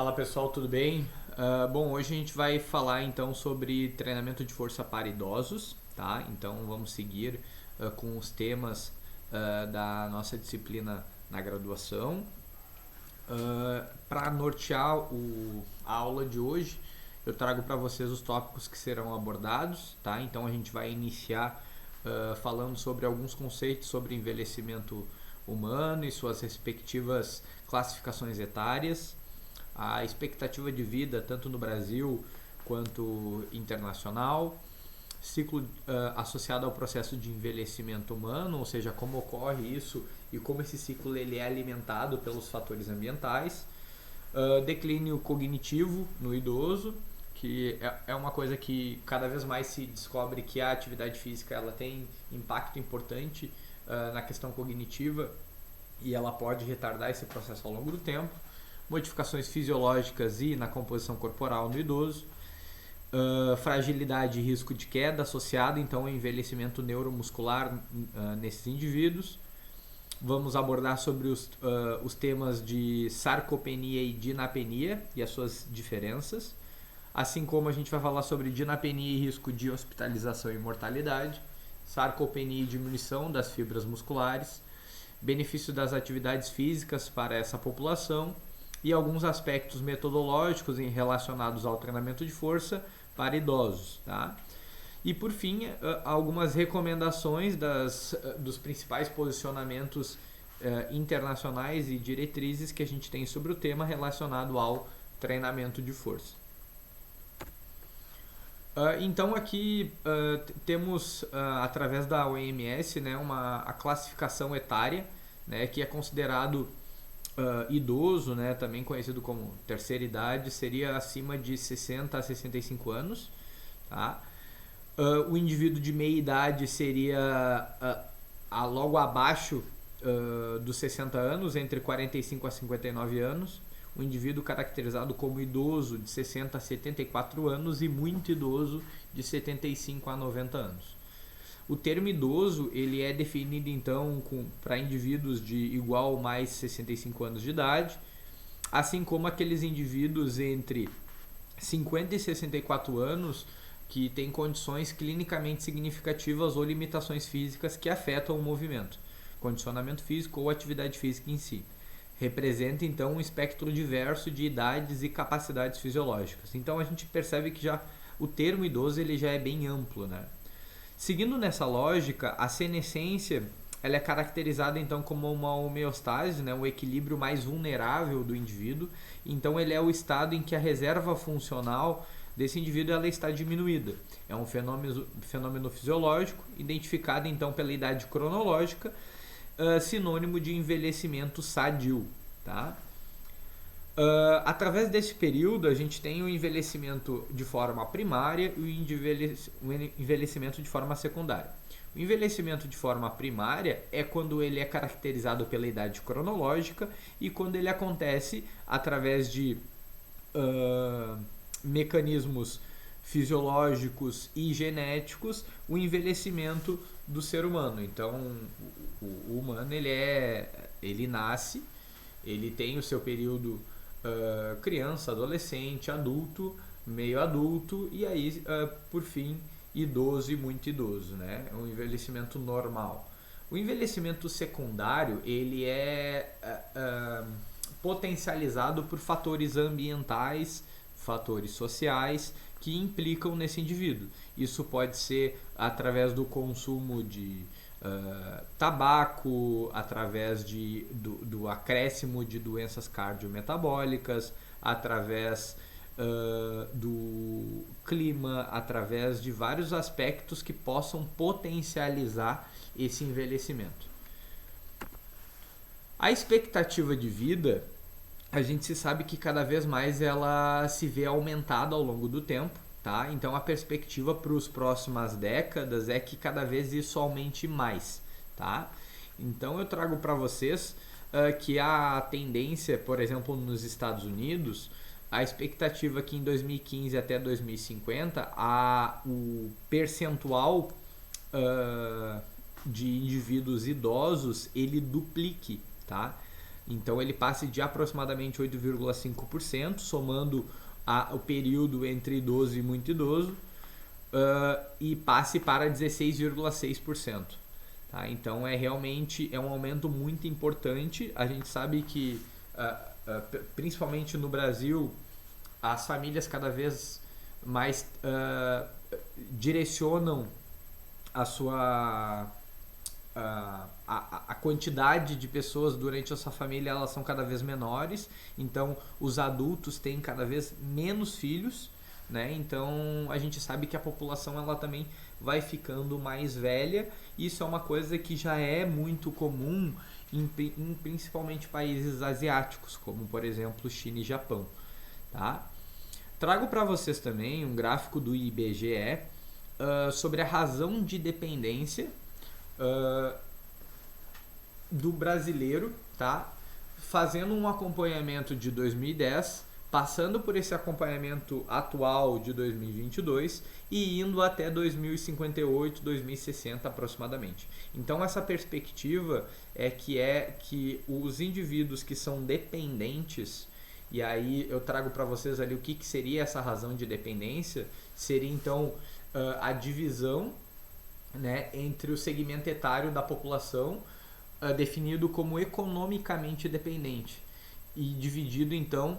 Fala pessoal, tudo bem? Bom, hoje a gente vai falar então sobre treinamento de força para idosos, tá? Então vamos seguir com os temas da nossa disciplina na graduação. Para nortear a aula de hoje, eu trago para vocês os tópicos que serão abordados, tá? Então a gente vai iniciar falando sobre alguns conceitos sobre envelhecimento humano e suas respectivas classificações etárias, a expectativa de vida tanto no Brasil quanto internacional, ciclo associado ao processo de envelhecimento humano, ou seja, como ocorre isso e como esse ciclo ele é alimentado pelos fatores ambientais, declínio cognitivo no idoso, que é uma coisa que cada vez mais se descobre que a atividade física ela tem impacto importante na questão cognitiva e ela pode retardar esse processo ao longo do tempo, modificações fisiológicas e na composição corporal no idoso, fragilidade e risco de queda associado então ao envelhecimento neuromuscular nesses indivíduos. Vamos abordar sobre os temas de sarcopenia e dinapenia e as suas diferenças, assim como a gente vai falar sobre dinapenia e risco de hospitalização e mortalidade, sarcopenia e diminuição das fibras musculares, benefício das atividades físicas para essa população e alguns aspectos metodológicos relacionados ao treinamento de força para idosos, tá? E por fim, algumas recomendações dos principais posicionamentos internacionais e diretrizes que a gente tem sobre o tema relacionado ao treinamento de força. Então aqui temos, através da OMS, né, a classificação etária, né, que é considerado idoso, né, também conhecido como terceira idade, seria acima de 60 a 65 anos. Tá? O indivíduo de meia idade seria logo abaixo dos 60 anos, entre 45 a 59 anos. O indivíduo caracterizado como idoso de 60 a 74 anos e muito idoso de 75 a 90 anos. O termo idoso ele é definido então para indivíduos de igual ou mais 65 anos de idade, assim como aqueles indivíduos entre 50 e 64 anos que têm condições clinicamente significativas ou limitações físicas que afetam o movimento, condicionamento físico ou atividade física em si. Representa então um espectro diverso de idades e capacidades fisiológicas. Então a gente percebe que já o termo idoso ele já é bem amplo, né? Seguindo nessa lógica, a senescência ela é caracterizada então como uma homeostase, né, um equilíbrio mais vulnerável do indivíduo. Então ele é o estado em que a reserva funcional desse indivíduo ela está diminuída. É um fenômeno fisiológico identificado então pela idade cronológica, sinônimo de envelhecimento sadio, tá? Através desse período, a gente tem o envelhecimento de forma primária e o envelhecimento de forma secundária. O envelhecimento de forma primária é quando ele é caracterizado pela idade cronológica e quando ele acontece através de mecanismos fisiológicos e genéticos, o envelhecimento do ser humano. Então, o humano ele nasce, ele tem o seu período criança, adolescente, adulto, meio adulto e aí por fim idoso e muito idoso, né? É um envelhecimento normal. O envelhecimento secundário ele é potencializado por fatores ambientais, fatores sociais que implicam nesse indivíduo. Isso pode ser através do consumo de tabaco, através do acréscimo de doenças cardiometabólicas, através do clima, através de vários aspectos que possam potencializar esse envelhecimento. A expectativa de vida, a gente se sabe que cada vez mais ela se vê aumentada ao longo do tempo, tá? Então a perspectiva para as próximas décadas é que cada vez isso aumente mais, tá? Então eu trago para vocês que a tendência, por exemplo, nos Estados Unidos, a expectativa é que em 2015 até 2050 o percentual de indivíduos idosos ele duplique, tá? Então ele passe de aproximadamente 8,5%, somando o período entre idoso e muito idoso, e passe para 16,6%. Tá? Então realmente um aumento muito importante. A gente sabe que, principalmente no Brasil, as famílias cada vez mais direcionam a sua a quantidade de pessoas durante a sua família, elas são cada vez menores, então os adultos têm cada vez menos filhos, né? Então a gente sabe que a população ela também vai ficando mais velha. Isso é uma coisa que já é muito comum em principalmente países asiáticos, como por exemplo China e Japão, tá? Trago para vocês também um gráfico do IBGE sobre a razão de dependência do brasileiro, tá? Fazendo um acompanhamento de 2010, passando por esse acompanhamento atual de 2022 e indo até 2058, 2060 aproximadamente. Então essa perspectiva é que os indivíduos que são dependentes, e aí eu trago para vocês ali o que seria essa razão de dependência, seria então a divisão, né, entre o segmento etário da população, definido como economicamente dependente, e dividido então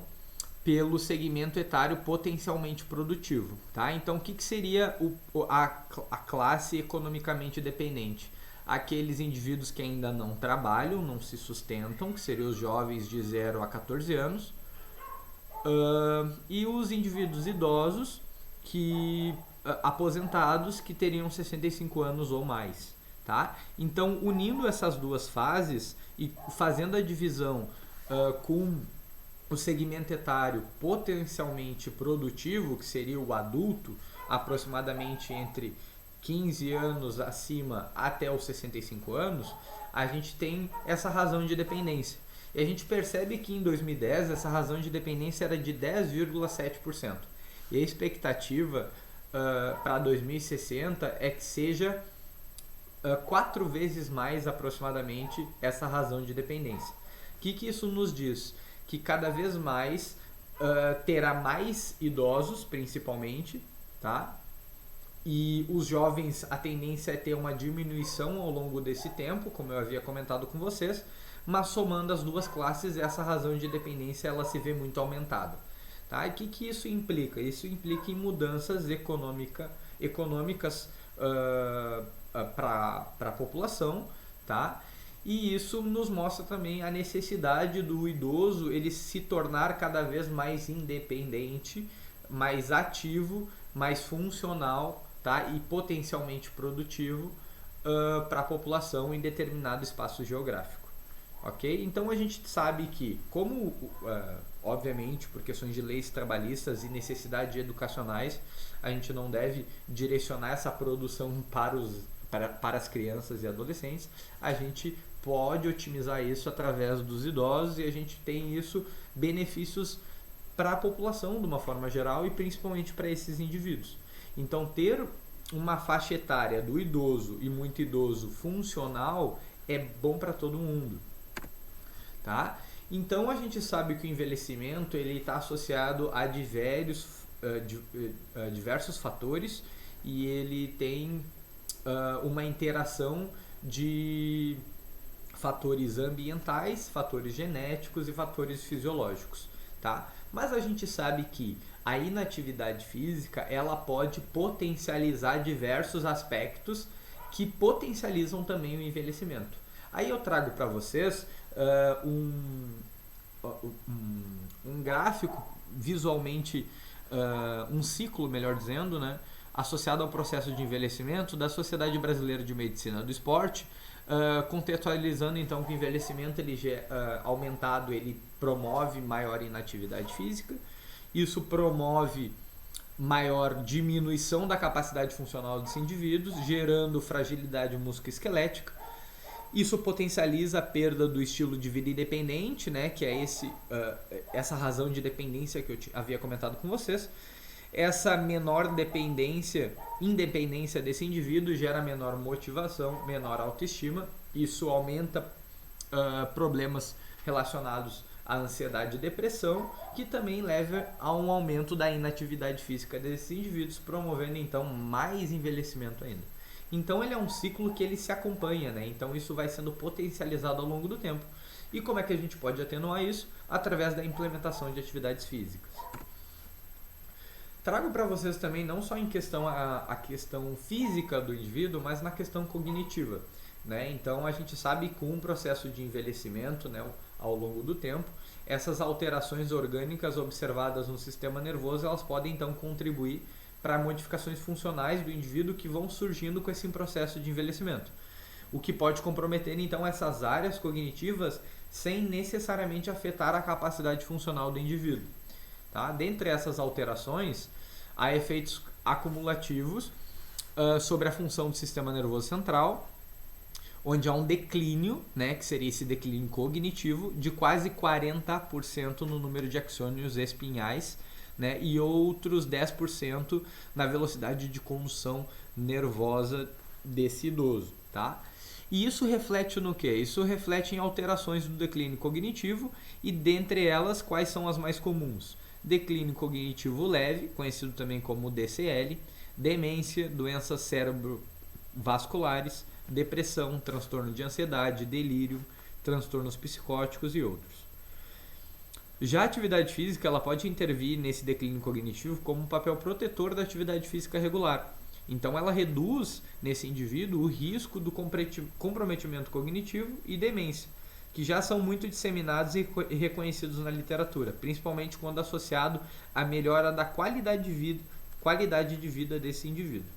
pelo segmento etário potencialmente produtivo. Tá? Então o que seria a classe economicamente dependente? Aqueles indivíduos que ainda não trabalham, não se sustentam, que seriam os jovens de 0 a 14 anos, e os indivíduos idosos aposentados que teriam 65 anos ou mais, tá? Então, unindo essas duas fases e fazendo a divisão com o segmento etário potencialmente produtivo, que seria o adulto, aproximadamente entre 15 anos acima até os 65 anos, a gente tem essa razão de dependência. E a gente percebe que em 2010 essa razão de dependência era de 10,7%. E a expectativa para 2060 é que seja 4 vezes mais aproximadamente essa razão de dependência. O que isso nos diz? Que cada vez mais terá mais idosos, principalmente, tá? E os jovens, a tendência é ter uma diminuição ao longo desse tempo, como eu havia comentado com vocês, mas somando as duas classes, essa razão de dependência ela se vê muito aumentada. Tá? E o que isso implica? Isso implica em mudanças econômicas para a população, tá? E isso nos mostra também a necessidade do idoso ele se tornar cada vez mais independente, mais ativo, mais funcional, tá? E potencialmente produtivo para a população em determinado espaço geográfico. Ok? Então a gente sabe que, como obviamente por questões de leis trabalhistas e necessidades educacionais, a gente não deve direcionar essa produção para as crianças e adolescentes, a gente pode otimizar isso através dos idosos e a gente tem isso benefícios para a população de uma forma geral e principalmente para esses indivíduos. Então ter uma faixa etária do idoso e muito idoso funcional é bom para todo mundo. Tá? Então a gente sabe que o envelhecimento ele está associado a diversos fatores e ele tem uma interação de fatores ambientais, fatores genéticos e fatores fisiológicos, tá? Mas a gente sabe que a inatividade física ela pode potencializar diversos aspectos que potencializam também o envelhecimento. Aí eu trago para vocês um gráfico visualmente, um ciclo, melhor dizendo, né, associado ao processo de envelhecimento da Sociedade Brasileira de Medicina do Esporte, contextualizando então que o envelhecimento ele aumentado ele promove maior inatividade física, isso promove maior diminuição da capacidade funcional dos indivíduos, gerando fragilidade musculoesquelética. Isso potencializa a perda do estilo de vida independente, né, que é essa razão de dependência que eu havia comentado com vocês. Essa menor independência desse indivíduo gera menor motivação, menor autoestima. Isso aumenta problemas relacionados à ansiedade e depressão, que também leva a um aumento da inatividade física desses indivíduos, promovendo então mais envelhecimento ainda. Então ele é um ciclo que ele se acompanha, né? Então isso vai sendo potencializado ao longo do tempo. E como é que a gente pode atenuar isso? Através da implementação de atividades físicas. Trago para vocês também não só em questão a questão física do indivíduo, mas na questão cognitiva, né? Então a gente sabe que com o processo de envelhecimento, né, ao longo do tempo, essas alterações orgânicas observadas no sistema nervoso, elas podem então contribuir para modificações funcionais do indivíduo que vão surgindo com esse processo de envelhecimento, o que pode comprometer então essas áreas cognitivas sem necessariamente afetar a capacidade funcional do indivíduo. Tá? Dentre essas alterações, há efeitos acumulativos sobre a função do sistema nervoso central, onde há um declínio, né, que seria esse declínio cognitivo, de quase 40% no número de axônios espinhais, né, e outros 10% na velocidade de condução nervosa desse idoso. Tá? E isso reflete no quê? Isso reflete em alterações do declínio cognitivo e, dentre elas, quais são as mais comuns? Declínio cognitivo leve, conhecido também como DCL, demência, doenças cerebrovasculares, depressão, transtorno de ansiedade, delírio, transtornos psicóticos e outros. Já a atividade física, ela pode intervir nesse declínio cognitivo como um papel protetor da atividade física regular. Então ela reduz nesse indivíduo o risco do comprometimento cognitivo e demência, que já são muito disseminados e reconhecidos na literatura, principalmente quando associado à melhora da qualidade de vida desse indivíduo.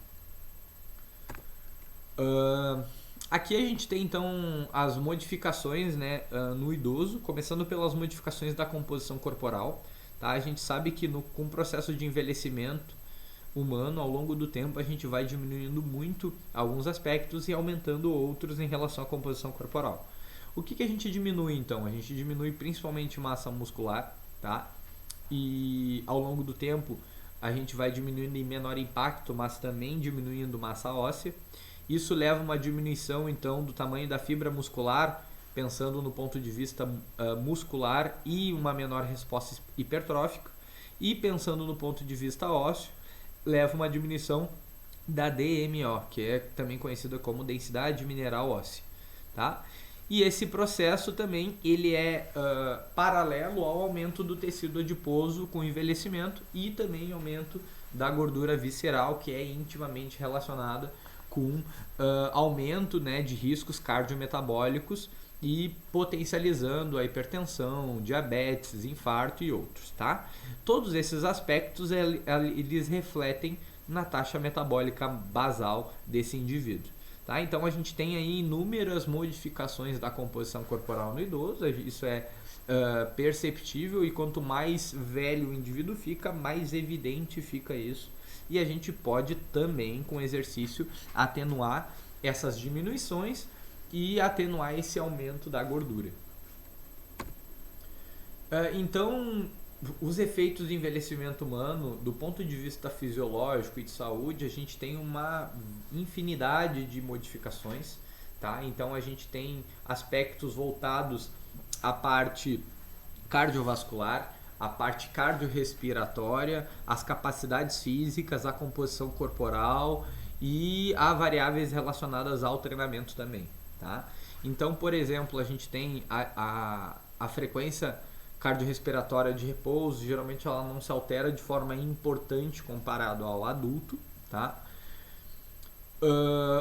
Aqui a gente tem então as modificações, né, no idoso, começando pelas modificações da composição corporal. Tá? A gente sabe que com o processo de envelhecimento humano, ao longo do tempo, a gente vai diminuindo muito alguns aspectos e aumentando outros em relação à composição corporal. O que a gente diminui então? A gente diminui principalmente massa muscular, tá? E ao longo do tempo a gente vai diminuindo em menor impacto, mas também diminuindo massa óssea. Isso leva a uma diminuição então do tamanho da fibra muscular, pensando no ponto de vista muscular, e uma menor resposta hipertrófica. E pensando no ponto de vista ósseo, leva uma diminuição da DMO, que é também conhecida como densidade mineral óssea, tá? E esse processo também ele é paralelo ao aumento do tecido adiposo com envelhecimento e também aumento da gordura visceral, que é intimamente relacionada com aumento, né, de riscos cardiometabólicos e potencializando a hipertensão, diabetes, infarto e outros. Tá? Todos esses aspectos eles refletem na taxa metabólica basal desse indivíduo. Tá? Então a gente tem aí inúmeras modificações da composição corporal no idoso, isso é perceptível, e quanto mais velho o indivíduo fica, mais evidente fica isso. E a gente pode também, com exercício, atenuar essas diminuições e atenuar esse aumento da gordura. Então, os efeitos de envelhecimento humano, do ponto de vista fisiológico e de saúde, a gente tem uma infinidade de modificações, tá? Então a gente tem aspectos voltados à parte cardiovascular, a parte cardiorrespiratória, as capacidades físicas, a composição corporal e a variáveis relacionadas ao treinamento também, tá? Então, por exemplo, a gente tem a frequência cardiorrespiratória de repouso, geralmente ela não se altera de forma importante comparado ao adulto, tá?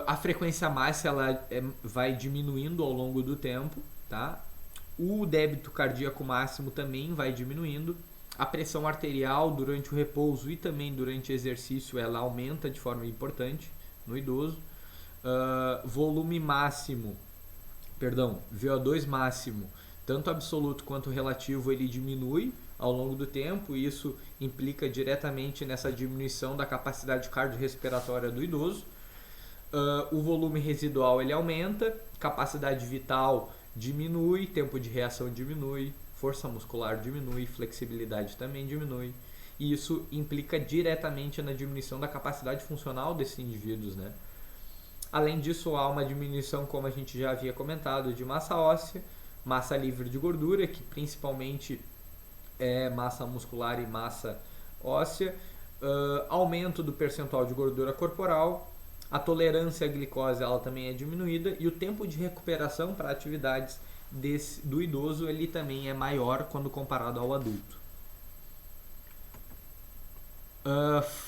A frequência máxima ela vai diminuindo ao longo do tempo, tá? O débito cardíaco máximo também vai diminuindo. A pressão arterial durante o repouso e também durante o exercício ela aumenta de forma importante no idoso. Volume máximo, VO2 máximo, tanto absoluto quanto relativo, ele diminui ao longo do tempo, e isso implica diretamente nessa diminuição da capacidade cardiorrespiratória do idoso. O volume residual ele aumenta, capacidade vital diminui, tempo de reação diminui, força muscular diminui, flexibilidade também diminui, e isso implica diretamente na diminuição da capacidade funcional desses indivíduos, né? Além disso, há uma diminuição, como a gente já havia comentado, de massa óssea, massa livre de gordura, que principalmente é massa muscular e massa óssea, aumento do percentual de gordura corporal, a tolerância à glicose ela também é diminuída e o tempo de recuperação para atividades do idoso ele também é maior quando comparado ao adulto.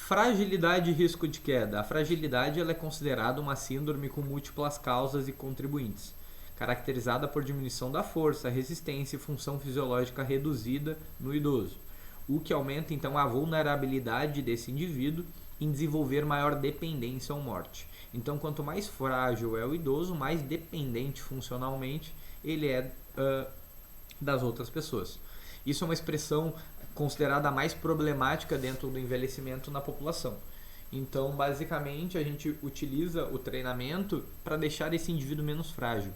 Fragilidade e risco de queda. A fragilidade ela é considerada uma síndrome com múltiplas causas e contribuintes, caracterizada por diminuição da força, resistência e função fisiológica reduzida no idoso, o que aumenta então a vulnerabilidade desse indivíduo em desenvolver maior dependência ou morte. Então, quanto mais frágil é o idoso, mais dependente funcionalmente ele é das outras pessoas. Isso é uma expressão considerada a mais problemática dentro do envelhecimento na população. Então, basicamente, a gente utiliza o treinamento para deixar esse indivíduo menos frágil.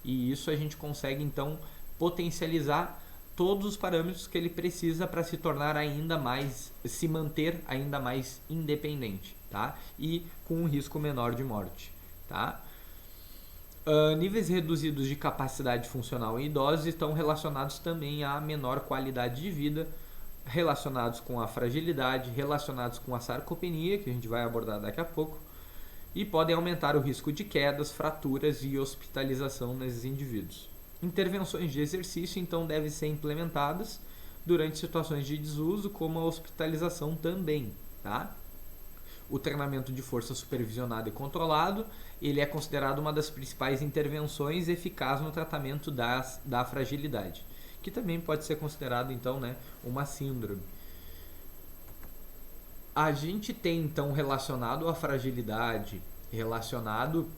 E isso a gente consegue, então, potencializar todos os parâmetros que ele precisa para se tornar ainda mais, se manter ainda mais independente, tá? E com um risco menor de morte, tá? Níveis reduzidos de capacidade funcional em idosos estão relacionados também a menor qualidade de vida, relacionados com a fragilidade, relacionados com a sarcopenia, que a gente vai abordar daqui a pouco, e podem aumentar o risco de quedas, fraturas e hospitalização nesses indivíduos. Intervenções de exercício, então, devem ser implementadas durante situações de desuso, como a hospitalização também, tá? O treinamento de força supervisionado e controlado, ele é considerado uma das principais intervenções eficazes no tratamento da fragilidade, que também pode ser considerado, então, né, uma síndrome. A gente tem, então, relacionado à fragilidade, relacionado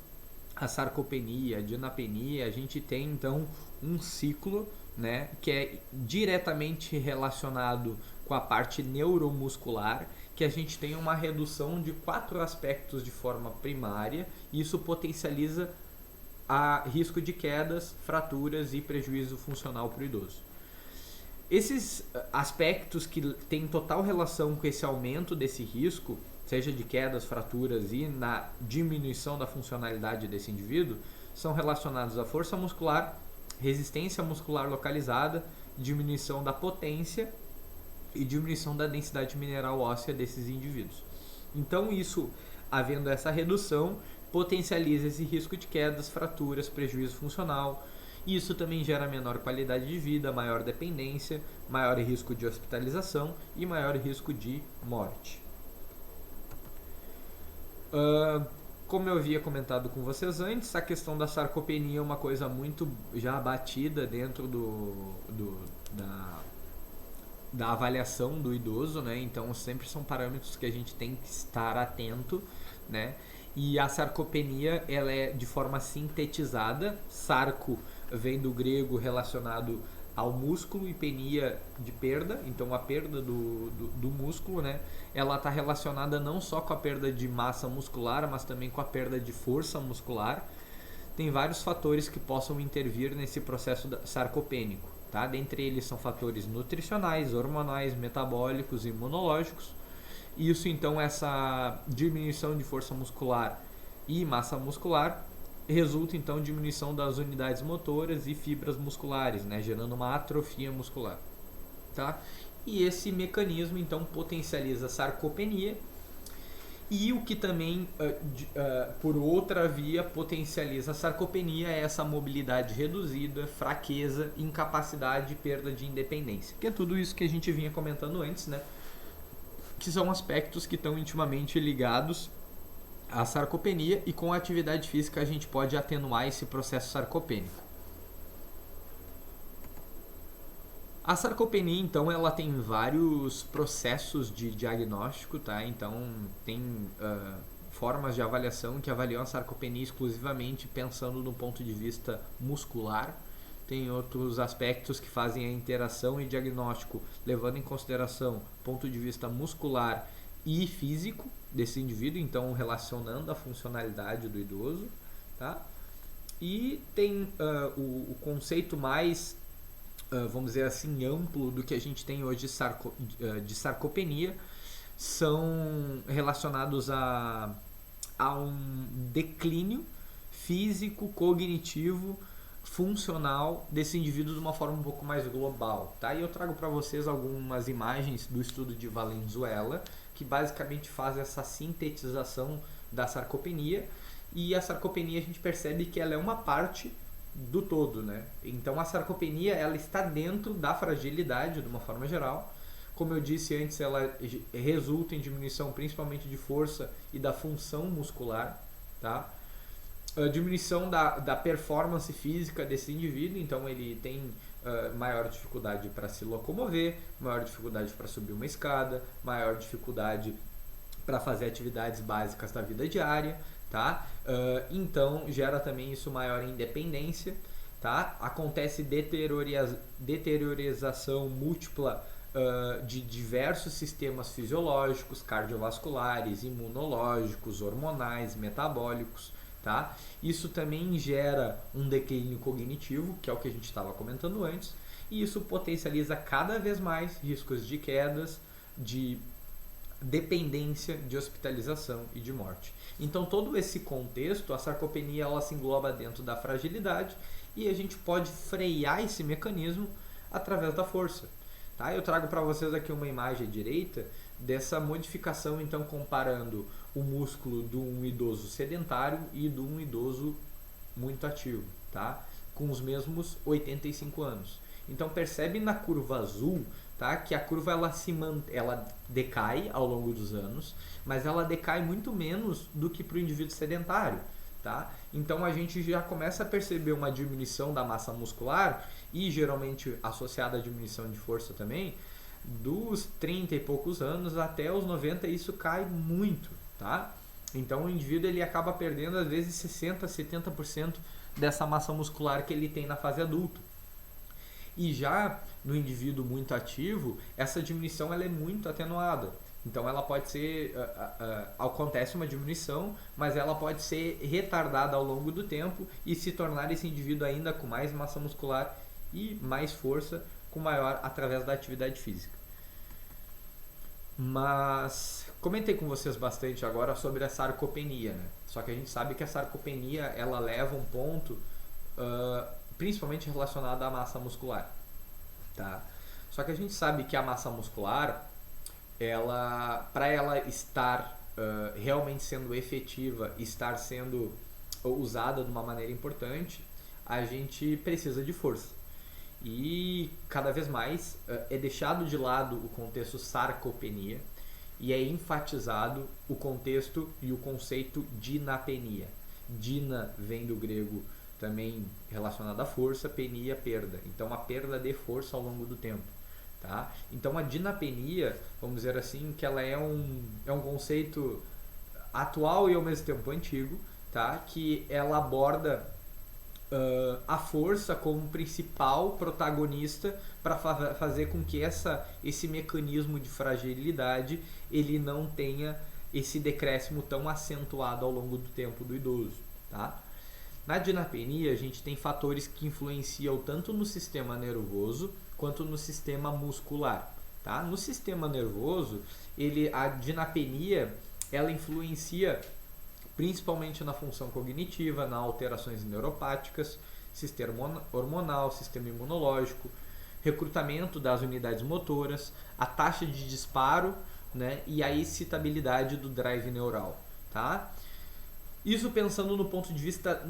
à sarcopenia, à dinapenia, a gente tem, então, um ciclo, né, que é diretamente relacionado com a parte neuromuscular, que a gente tem uma redução de 4 aspectos de forma primária, e isso potencializa a risco de quedas, fraturas e prejuízo funcional para o idoso. Esses aspectos que têm total relação com esse aumento desse risco, seja de quedas, fraturas e na diminuição da funcionalidade desse indivíduo, são relacionados à força muscular, resistência muscular localizada, diminuição da potência e diminuição da densidade mineral óssea desses indivíduos. Então, isso, havendo essa redução, potencializa esse risco de quedas, fraturas, prejuízo funcional. Isso também gera menor qualidade de vida, maior dependência, maior risco de hospitalização e maior risco de morte. Como eu havia comentado com vocês antes, a questão da sarcopenia é uma coisa muito já batida dentro da avaliação do idoso, né? Então sempre são parâmetros que a gente tem que estar atento, né? E a sarcopenia ela é de forma sintetizada. Sarco vem do grego relacionado ao músculo e penia de perda, então a perda do músculo, né? Ela está relacionada não só com a perda de massa muscular, mas também com a perda de força muscular. Tem vários fatores que possam intervir nesse processo sarcopênico, tá? Dentre eles são fatores nutricionais, hormonais, metabólicos e imunológicos. Isso então, essa diminuição de força muscular e massa muscular resulta então em diminuição das unidades motoras e fibras musculares, né, gerando uma atrofia muscular, tá? E esse mecanismo então potencializa a sarcopenia, e o que também por outra via potencializa a sarcopenia é essa mobilidade reduzida, fraqueza, incapacidade e perda de independência, que é tudo isso que a gente vinha comentando antes, né? Que são aspectos que estão intimamente ligados à sarcopenia, e com a atividade física a gente pode atenuar esse processo sarcopênico. A sarcopenia, então, ela tem vários processos de diagnóstico, tá? Então, tem formas de avaliação que avaliam a sarcopenia exclusivamente pensando no ponto de vista muscular. Tem outros aspectos que fazem a interação e diagnóstico levando em consideração ponto de vista muscular e físico desse indivíduo, então relacionando a funcionalidade do idoso, tá? E tem o conceito mais, vamos dizer assim, amplo do que a gente tem hoje de sarcopenia, são relacionados a um declínio físico, cognitivo, funcional desse indivíduo de uma forma um pouco mais global, tá? E eu trago para vocês algumas imagens do estudo de Valenzuela, que basicamente faz essa sintetização da sarcopenia, e a sarcopenia a gente percebe que ela é uma parte do todo, né? Então a sarcopenia ela está dentro da fragilidade de uma forma geral. Como eu disse antes, ela resulta em diminuição principalmente de força e da função muscular, tá? A diminuição da performance física desse indivíduo, então ele tem maior dificuldade para se locomover, maior dificuldade para subir uma escada, maior dificuldade para fazer atividades básicas da vida diária, tá? Então gera também isso maior independência, tá? Acontece deteriorização múltipla de diversos sistemas fisiológicos, cardiovasculares, imunológicos, hormonais, metabólicos, tá? Isso também gera um declínio cognitivo, que é o que a gente estava comentando antes, e isso potencializa cada vez mais riscos de quedas, de dependência, de hospitalização e de morte. Então todo esse contexto, a sarcopenia ela se engloba dentro da fragilidade e a gente pode frear esse mecanismo através da força. Tá? Eu trago para vocês aqui uma imagem à direita dessa modificação, então comparando o músculo de um idoso sedentário e de um idoso muito ativo, tá? Com os mesmos 85 anos. Então percebe na curva azul, tá? Que a curva ela decai ao longo dos anos, mas ela decai muito menos do que para o indivíduo sedentário. Tá? Então a gente já começa a perceber uma diminuição da massa muscular e geralmente associada à diminuição de força também, dos 30 e poucos anos até os 90, isso cai muito, tá? Então o indivíduo ele acaba perdendo às vezes 60, 70% dessa massa muscular que ele tem na fase adulta. E já no indivíduo muito ativo, essa diminuição ela é muito atenuada. Então ela pode ser, acontece uma diminuição, mas ela pode ser retardada ao longo do tempo e se tornar esse indivíduo ainda com mais massa muscular e mais força, com maior através da atividade física. Mas comentei com vocês bastante agora sobre a sarcopenia, né? Só que a gente sabe que a sarcopenia ela leva um ponto principalmente relacionado à massa muscular, tá? Só que a gente sabe que a massa muscular para ela estar realmente sendo efetiva, estar sendo usada de uma maneira importante, a gente precisa de força. E cada vez mais é deixado de lado o contexto sarcopenia e é enfatizado o contexto e o conceito dinapenia. Dina vem do grego também relacionado à força, penia, perda. Então a perda de força ao longo do tempo. Tá? Então a dinapenia, vamos dizer assim, que ela é um conceito atual e ao mesmo tempo antigo, tá? Que ela aborda a força como principal protagonista para fazer com que esse mecanismo de fragilidade ele não tenha esse decréscimo tão acentuado ao longo do tempo do idoso. Tá? Na dinapenia a gente tem fatores que influenciam tanto no sistema nervoso quanto no sistema muscular. Tá? No sistema nervoso, a dinapenia ela influencia principalmente na função cognitiva, nas alterações neuropáticas, sistema hormonal, sistema imunológico, recrutamento das unidades motoras, a taxa de disparo, né, e a excitabilidade do drive neural. Tá? Isso pensando no ponto de vista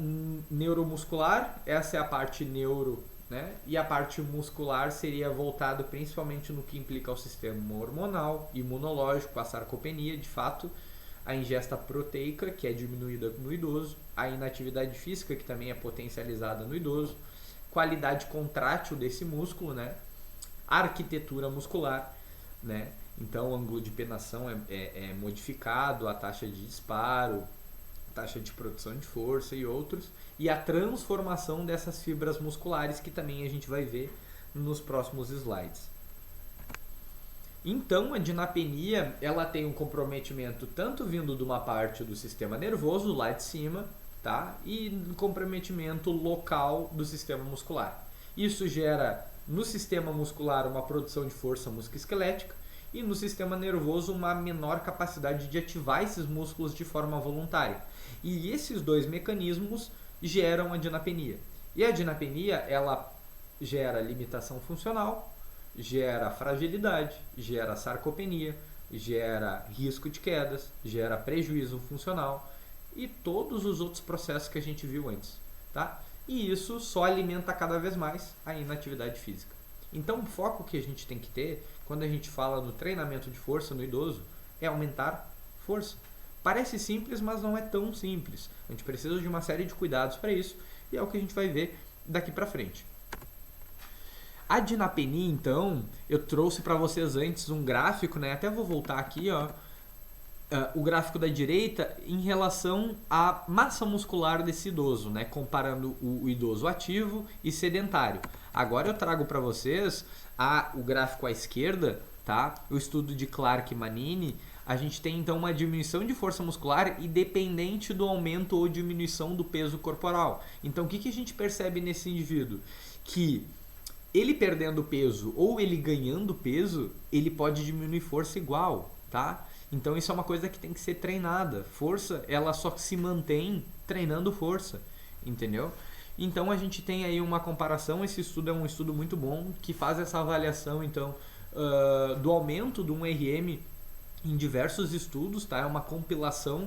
neuromuscular, essa é a parte neuro, né? E a parte muscular seria voltado principalmente no que implica o sistema hormonal, imunológico, a sarcopenia, de fato, a ingesta proteica, que é diminuída no idoso, a inatividade física, que também é potencializada no idoso, qualidade contrátil desse músculo, né? Arquitetura muscular, né? Então o ângulo de penação é modificado, a taxa de disparo, taxa de produção de força e outros, e a transformação dessas fibras musculares, que também a gente vai ver nos próximos slides. Então a dinapenia ela tem um comprometimento tanto vindo de uma parte do sistema nervoso lá de cima, tá? E um comprometimento local do sistema muscular. Isso gera no sistema muscular uma produção de força musculoesquelética e no sistema nervoso uma menor capacidade de ativar esses músculos de forma voluntária. E esses dois mecanismos geram a dinapenia. E a dinapenia, ela gera limitação funcional, gera fragilidade, gera sarcopenia, gera risco de quedas, gera prejuízo funcional e todos os outros processos que a gente viu antes, tá? E isso só alimenta cada vez mais a inatividade física. Então, o foco que a gente tem que ter quando a gente fala no treinamento de força no idoso é aumentar força. Parece simples, mas não é tão simples. A gente precisa de uma série de cuidados para isso e é o que a gente vai ver daqui para frente. A dinapenia, então, eu trouxe para vocês antes um gráfico, né? Até vou voltar aqui, ó. O gráfico da direita em relação à massa muscular desse idoso, né? Comparando o idoso ativo e sedentário. Agora eu trago para vocês o gráfico à esquerda, tá? O estudo de Clark e Manini. A gente tem então uma diminuição de força muscular independente do aumento ou diminuição do peso corporal. Então o que a gente percebe nesse indivíduo? Que ele perdendo peso ou ele ganhando peso, ele pode diminuir força igual, tá? Então isso é uma coisa que tem que ser treinada. Força, ela só se mantém treinando força, entendeu? Então a gente tem aí uma comparação, esse estudo é um estudo muito bom, que faz essa avaliação então do aumento do 1RM em diversos estudos, tá? É uma compilação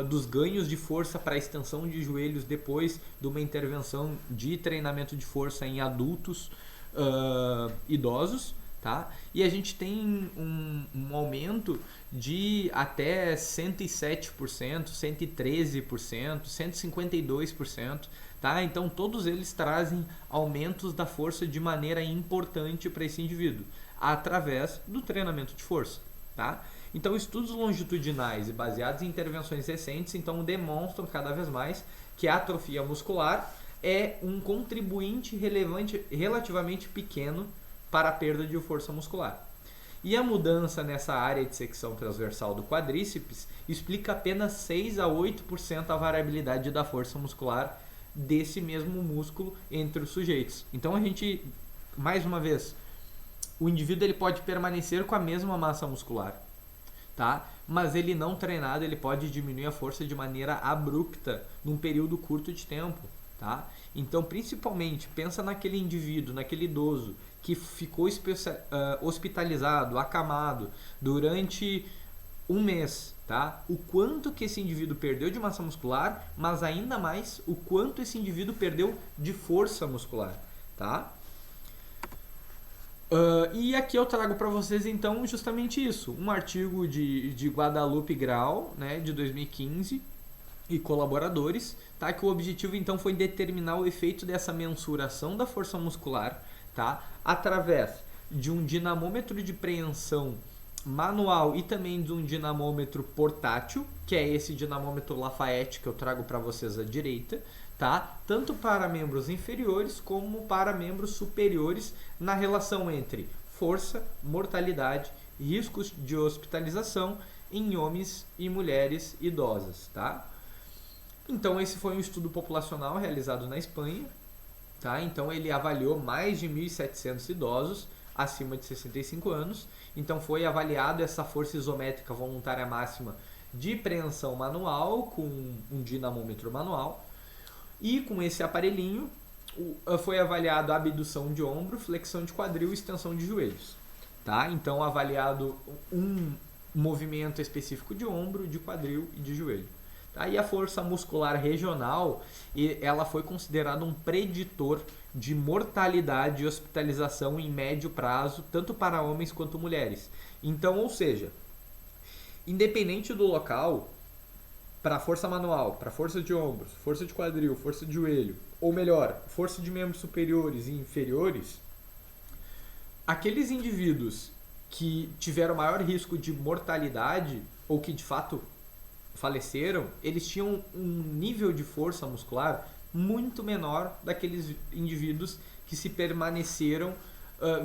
dos ganhos de força para extensão de joelhos depois de uma intervenção de treinamento de força em adultos idosos, tá? E a gente tem um aumento de até 107%, 113%, 152%, tá? Então todos eles trazem aumentos da força de maneira importante para esse indivíduo, através do treinamento de força, tá? Então estudos longitudinais e baseados em intervenções recentes então demonstram cada vez mais que a atrofia muscular é um contribuinte relevante, relativamente pequeno para a perda de força muscular. E a mudança nessa área de secção transversal do quadríceps explica apenas 6 a 8% a variabilidade da força muscular desse mesmo músculo entre os sujeitos. Então a gente, mais uma vez, o indivíduo ele pode permanecer com a mesma massa muscular, tá? Mas ele não treinado, ele pode diminuir a força de maneira abrupta num período curto de tempo, tá? Então, principalmente, pensa naquele indivíduo, naquele idoso que ficou hospitalizado, acamado durante um mês, tá? O quanto que esse indivíduo perdeu de massa muscular, mas ainda mais o quanto esse indivíduo perdeu de força muscular, tá? E aqui eu trago para vocês então justamente isso, um artigo de Guadalupe Grau, né, de 2015 e colaboradores, tá, que o objetivo então foi determinar o efeito dessa mensuração da força muscular, tá, através de um dinamômetro de preensão manual e também de um dinamômetro portátil, que é esse dinamômetro Lafayette que eu trago para vocês à direita, tá? Tanto para membros inferiores como para membros superiores na relação entre força, mortalidade, riscos de hospitalização em homens e mulheres idosas, tá? Então esse foi um estudo populacional realizado na Espanha, tá? Então ele avaliou mais de 1.700 idosos acima de 65 anos. Então foi avaliado essa força isométrica voluntária máxima de preensão manual com um dinamômetro manual. E com esse aparelhinho foi avaliado a abdução de ombro, flexão de quadril e extensão de joelhos, tá? Então avaliado um movimento específico de ombro, de quadril e de joelho. Tá? E a força muscular regional, ela foi considerada um preditor de mortalidade e hospitalização em médio prazo, tanto para homens quanto mulheres. Então, ou seja, independente do local, para força manual, para força de ombros, força de quadril, força de joelho, ou melhor, força de membros superiores e inferiores, aqueles indivíduos que tiveram maior risco de mortalidade ou que de fato faleceram, eles tinham um nível de força muscular muito menor daqueles indivíduos que se permaneceram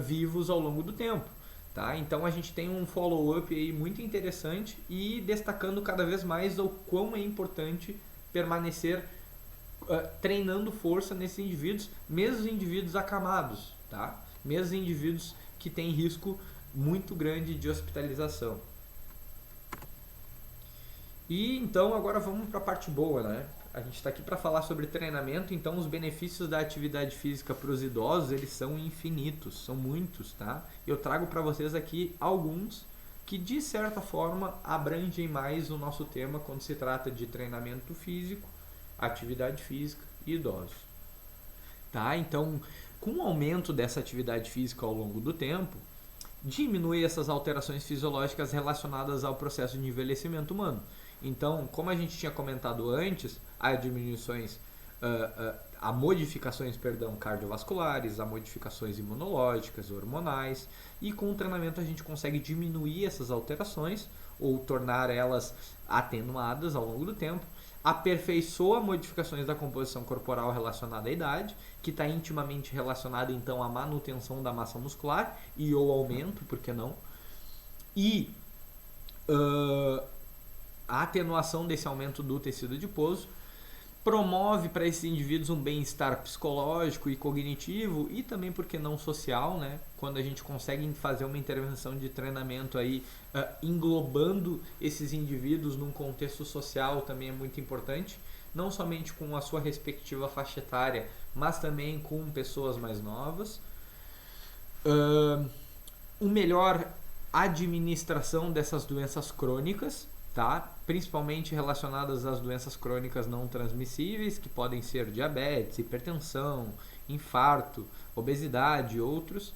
vivos ao longo do tempo. Tá? Então a gente tem um follow-up aí muito interessante e destacando cada vez mais o quão é importante permanecer treinando força nesses indivíduos, mesmo os indivíduos acamados, tá? Mesmo os indivíduos que têm risco muito grande de hospitalização. E então agora vamos para a parte boa, né? A gente está aqui para falar sobre treinamento, então os benefícios da atividade física para os idosos, eles são infinitos, são muitos, tá? Eu trago para vocês aqui alguns que de certa forma abrangem mais o nosso tema quando se trata de treinamento físico, atividade física e idosos. Tá? Então, com o aumento dessa atividade física ao longo do tempo, diminui essas alterações fisiológicas relacionadas ao processo de envelhecimento humano. Então, como a gente tinha comentado antes, há diminuições, há modificações, cardiovasculares, há modificações imunológicas, hormonais, e com o treinamento a gente consegue diminuir essas alterações ou tornar elas atenuadas ao longo do tempo, aperfeiçoa modificações da composição corporal relacionada à idade, que está intimamente relacionada então à manutenção da massa muscular e ou aumento, por que não? E a atenuação desse aumento do tecido adiposo promove para esses indivíduos um bem-estar psicológico e cognitivo e também, por que não, social, né? Quando a gente consegue fazer uma intervenção de treinamento aí, englobando esses indivíduos num contexto social, também é muito importante, não somente com a sua respectiva faixa etária, mas também com pessoas mais novas. Uma melhor administração dessas doenças crônicas, tá? Principalmente relacionadas às doenças crônicas não transmissíveis, que podem ser diabetes, hipertensão, infarto, obesidade e outros.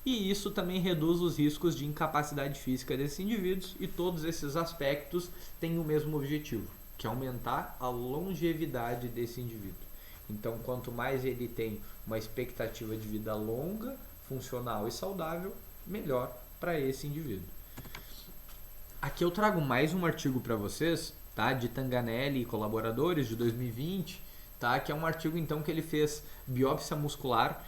E isso também reduz os riscos de incapacidade física desses indivíduos, e todos esses aspectos têm o mesmo objetivo, que é aumentar a longevidade desse indivíduo. Então, quanto mais ele tem uma expectativa de vida longa, funcional e saudável, melhor para esse indivíduo. Aqui eu trago mais um artigo para vocês, tá? De Tanganelli e colaboradores, de 2020, tá? Que é um artigo então que ele fez biópsia muscular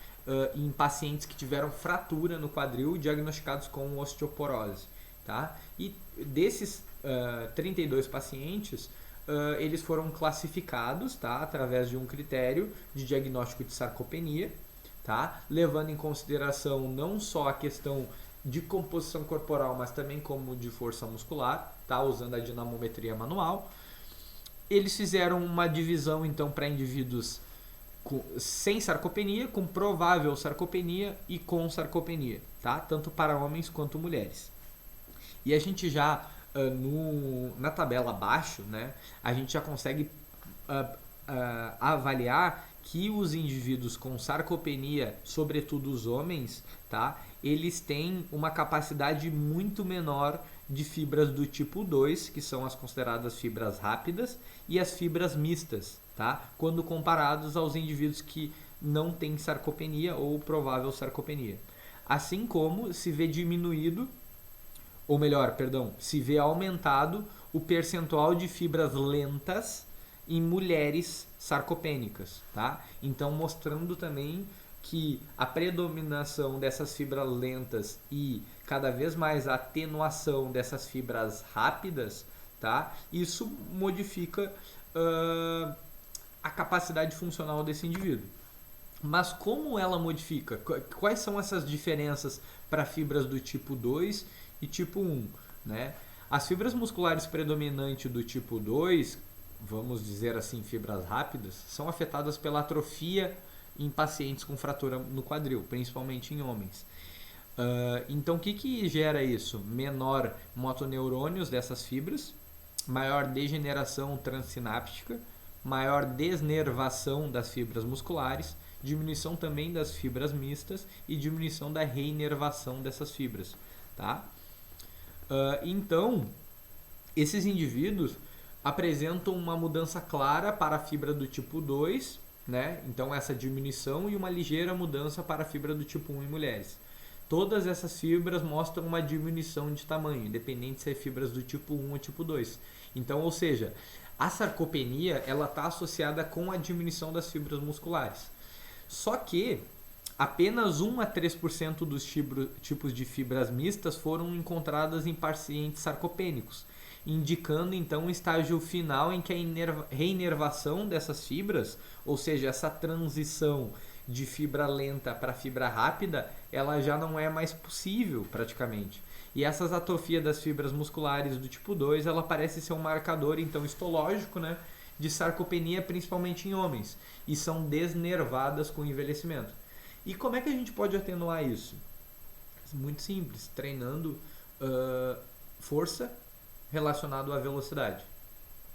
em pacientes que tiveram fratura no quadril diagnosticados com osteoporose, tá? E desses 32 pacientes, eles foram classificados, tá? Através de um critério de diagnóstico de sarcopenia, tá? Levando em consideração não só a questão de composição corporal, mas também como de força muscular, tá? Usando a dinamometria manual. Eles fizeram uma divisão então para indivíduos sem sarcopenia, com provável sarcopenia e com sarcopenia, tá? Tanto para homens quanto mulheres. E a gente já na tabela abaixo, né, a gente já consegue avaliar que os indivíduos com sarcopenia, sobretudo os homens, tá, eles têm uma capacidade muito menor de fibras do tipo 2, que são as consideradas fibras rápidas, e as fibras mistas, tá, quando comparados aos indivíduos que não têm sarcopenia ou provável sarcopenia. Assim como se vê diminuído, ou melhor, se vê aumentado o percentual de fibras lentas em mulheres sarcopênicas, tá? Então, mostrando também que a predominação dessas fibras lentas e cada vez mais a atenuação dessas fibras rápidas, tá? Isso modifica a capacidade funcional desse indivíduo. Mas como ela modifica? Quais são essas diferenças para fibras do tipo 2 e tipo 1, né? As fibras musculares predominantes do tipo 2, vamos dizer assim, fibras rápidas, são afetadas pela atrofia em pacientes com fratura no quadril, principalmente em homens. Então, o que gera isso? Menor motoneurônios dessas fibras, maior degeneração transsináptica, maior desnervação das fibras musculares, diminuição também das fibras mistas e diminuição da reinervação dessas fibras, tá? Então, esses indivíduos apresentam uma mudança clara para a fibra do tipo 2, né? Então, essa diminuição e uma ligeira mudança para a fibra do tipo 1 em mulheres. Todas essas fibras mostram uma diminuição de tamanho, independente se é fibras do tipo 1 ou tipo 2. Então, ou seja, a sarcopenia ela está associada com a diminuição das fibras musculares. Só que apenas 1 a 3% dos tipos de fibras mistas foram encontradas em pacientes sarcopênicos, indicando então um estágio final em que a reinervação dessas fibras, ou seja, essa transição de fibra lenta para fibra rápida, ela já não é mais possível praticamente. E essas atrofias das fibras musculares do tipo 2, ela parece ser um marcador então histológico, né, de sarcopenia, principalmente em homens, e são desnervadas com o envelhecimento. E como é que a gente pode atenuar isso? Muito simples, treinando força relacionado à velocidade.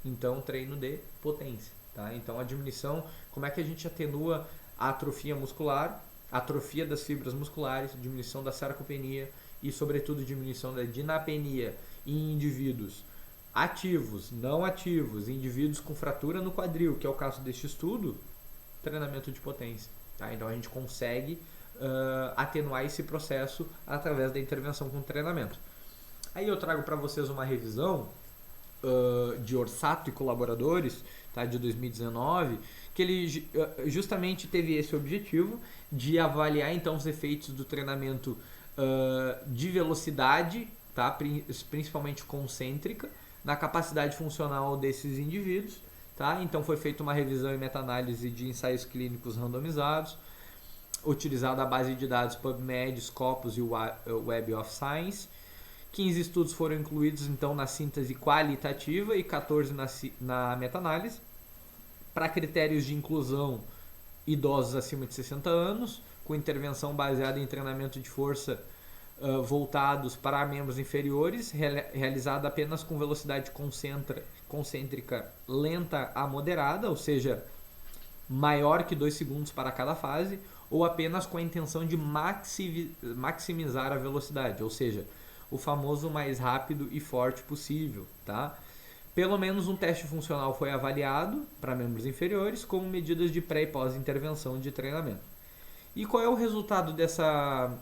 Então, treino de potência. Tá? Então, a diminuição, como é que a gente atenua a atrofia muscular, atrofia das fibras musculares, diminuição da sarcopenia e, sobretudo, diminuição da dinapenia em indivíduos ativos, não ativos, indivíduos com fratura no quadril, que é o caso deste estudo, treinamento de potência. Tá? Então, a gente consegue atenuar esse processo através da intervenção com treinamento. Aí eu trago para vocês uma revisão de Orsato e colaboradores, tá, de 2019, que ele justamente teve esse objetivo de avaliar então os efeitos do treinamento de velocidade, tá, principalmente concêntrica, na capacidade funcional desses indivíduos. Tá? Então foi feita uma revisão e meta-análise de ensaios clínicos randomizados, utilizada a base de dados PubMed, Scopus e Web of Science. 15 estudos foram incluídos então na síntese qualitativa e 14 na meta-análise. Para critérios de inclusão, idosos acima de 60 anos, com intervenção baseada em treinamento de força voltados para membros inferiores, realizada apenas com velocidade concêntrica lenta a moderada, ou seja, maior que 2 segundos para cada fase, ou apenas com a intenção de maximizar a velocidade, ou seja, o famoso mais rápido e forte possível, tá? Pelo menos um teste funcional foi avaliado para membros inferiores como medidas de pré e pós-intervenção de treinamento. E qual é o resultado dessa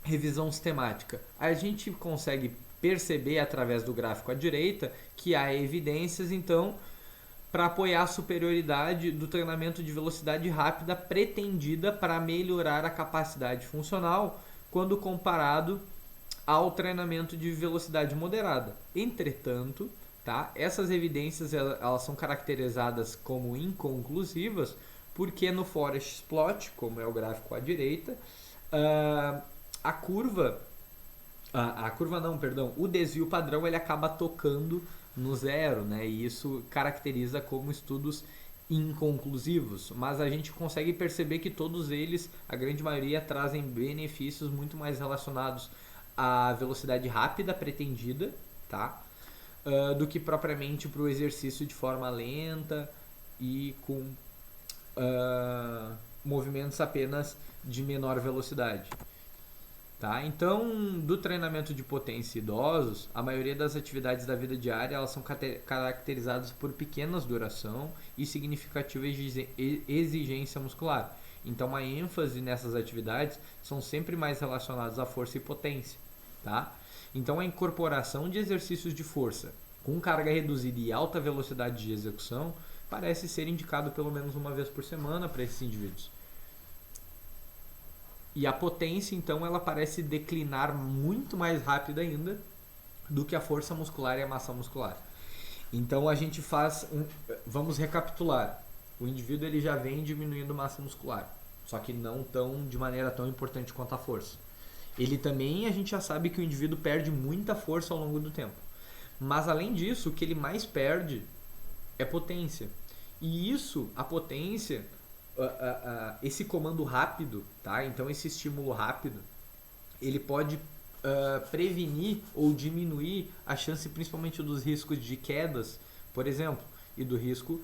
revisão sistemática? A gente consegue perceber através do gráfico à direita que há evidências, então, para apoiar a superioridade do treinamento de velocidade rápida pretendida para melhorar a capacidade funcional quando comparado ao treinamento de velocidade moderada. Entretanto, tá, essas evidências elas são caracterizadas como inconclusivas porque no Forest Plot, como é o gráfico à direita, o desvio padrão ele acaba tocando no zero, né? E isso caracteriza como estudos inconclusivos, mas a gente consegue perceber que todos eles, a grande maioria, trazem benefícios muito mais relacionados à velocidade rápida pretendida, tá? Do que propriamente para o exercício de forma lenta e com movimentos apenas de menor velocidade. Tá? Então, do treinamento de potência idosos, a maioria das atividades da vida diária elas são caracterizadas por pequenas duração e significativa exigência muscular. Então, a ênfase nessas atividades são sempre mais relacionadas à força e potência. Tá? Então, a incorporação de exercícios de força com carga reduzida e alta velocidade de execução parece ser indicado pelo menos uma vez por semana para esses indivíduos. E a potência, então, ela parece declinar muito mais rápido ainda do que a força muscular e a massa muscular. Então, a gente vamos recapitular. O indivíduo ele já vem diminuindo massa muscular, só que não de maneira tão importante quanto a força. Ele também, a gente já sabe que o indivíduo perde muita força ao longo do tempo. Mas, além disso, o que ele mais perde é potência. E isso, a potência... esse comando rápido, tá? Então esse estímulo rápido, ele pode prevenir ou diminuir a chance principalmente dos riscos de quedas, por exemplo, e do risco,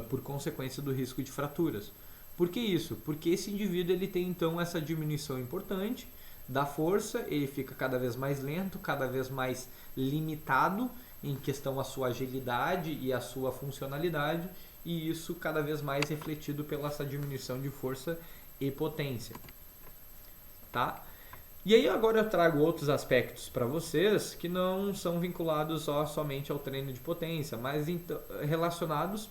por consequência do risco de fraturas. Por que isso? Porque esse indivíduo ele tem então essa diminuição importante da força, ele fica cada vez mais lento, cada vez mais limitado em questão à sua agilidade e à sua funcionalidade, e isso cada vez mais refletido pela essa diminuição de força e potência. Tá? E aí agora eu trago outros aspectos para vocês que não são vinculados somente ao treino de potência, mas relacionados